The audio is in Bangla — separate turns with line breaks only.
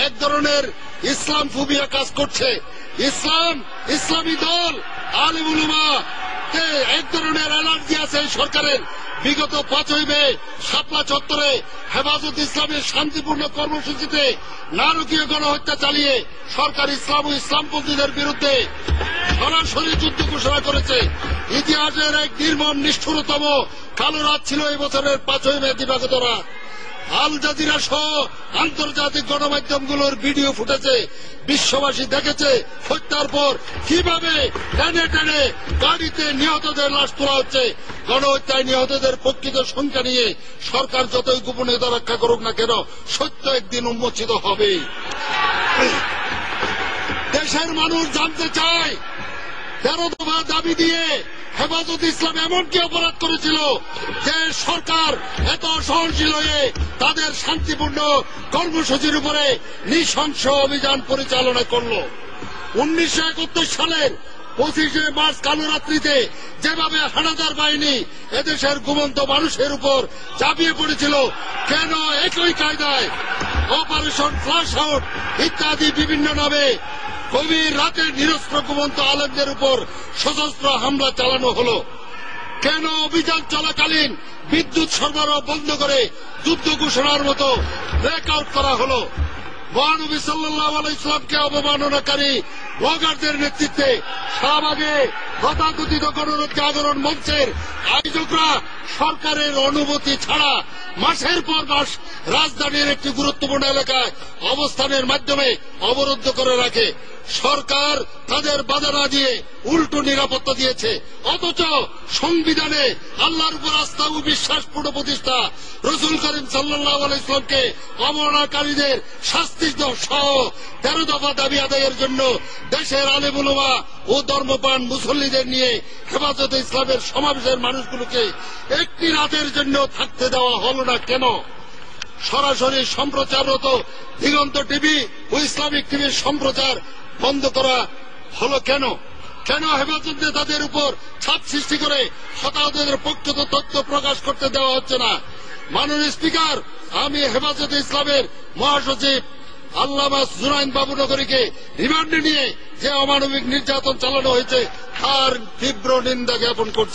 এক ধরনের ইসলাম ফোবিয়া কাজ করছে। ইসলামী দল আলেম উলামা এক ধরনের অ্যালার্জি আছে এই সরকারের। বিগত 5ই মে শাপলা চত্বরে হেফাজত ইসলামের শান্তিপূর্ণ কর্মসূচিতে নারকীয় গণহত্যা চালিয়ে সরকার ইসলাম ও ইসলামপন্থীদের বিরুদ্ধে সরাসরি যুদ্ধ ঘোষণা করেছে। ইতিহাসের এক নির্মম নিষ্ঠুরতম কালো রাত ছিল এই বছরের 5ই মে দিবাগত রাত। আল জাজিরা সহ আন্তর্জাতিক গণমাধ্যমগুলোর ভিডিও ফুটেছে। বিশ্ববাসী দেখেছে হত্যার পর কিভাবে টেনে টেনে গাড়িতে নিহতদের লাশ তোলা হচ্ছে। গণহত্যায় নিহতদের প্রকৃত সংখ্যা নিয়ে সরকার যতই গোপনীয়তা রক্ষা করুক না কেন, সত্য একদিন উন্মোচিত হবে। দেশের মানুষ জানতে চায় 13 দফা দাবি দিয়ে হেফাজত ইসলাম এমন কি অপরাধ করেছিল যে সরকার এত সহনশীল হয়ে তাদের শান্তিপূর্ণ কর্মসূচির উপরে নৃশংস অভিযান পরিচালনা করল। 1971 সালের 25শে মার্চ কালরাত্রিতে যেভাবে হানাদার বাহিনী এদেশের ঘুমন্ত মানুষের উপর ঝাঁপিয়ে পড়েছিল, কেন একই কায়দায় অপারেশন ফ্লাশ আউট ইত্যাদি বিভিন্ন নামে গভীর রাতে নিরস্ত্র ঘুমন্ত আলেমদের উপর সশস্ত্র হামলা চালানো হলো? কেন অভিযান চলাকালীন বিদ্যুৎ সরবরাহ বন্ধ করে যুদ্ধ ঘোষণার মতো ব্ল্যাকআউট করা হলো? মহানবী সাল্লাল্লাহু আলাইহি ওয়াসাল্লামকে অবমাননাকারী ব্লগারদের নেতৃত্বে শাহবাগে তথাকথিত গণজাগরণ মঞ্চের আয়োজকরা সরকারের অনুমতি ছাড়া মাসের পর মাস রাজধানীর একটি গুরুত্বপূর্ণ এলাকায় অবস্থানের মাধ্যমে অবরুদ্ধ করে রাখে। সরকার তাদের বাধা না দিয়ে উল্টো নিরাপত্তা দিয়েছে। অথচ সংবিধানে আল্লাহর উপর আস্থা ও বিশ্বাস পুনঃপ্রতিষ্ঠা, রাসূল করিম সাল্লাল্লাহু আলাইহি ওয়াসাল্লামকে অবমাননাকারীদের শাস্তি সহ 13 দফা দাবি আদায়ের জন্য দেশের আলেম উলামা ও ধর্মপ্রাণ মুসল্লিদের নিয়ে হেফাজতে ইসলামের সমাবেশের মানুষগুলোকে একটি রাতের জন্য থাকতে দেওয়া হলো না কেন? সরাসরি সম্প্রচাররত দিগন্ত টিভি ও ইসলামিক টিভির সম্প্রচার বন্ধ করা হলো কেন? কেন হেফাজত নেতাদের উপর ছাপ সৃষ্টি করে হতাহতদের প্রকৃত তথ্য প্রকাশ করতে দেওয়া হচ্ছে না? মাননীয় স্পিকার, আমি হেফাজতে ইসলামের মহাসচিব আল্লামা জুনাইন বাবুনগরীকে রিমান্ডে নিয়ে যে অমানবিক নির্যাতন চালানো হয়েছে তার তীব্র নিন্দা জ্ঞাপন করছি।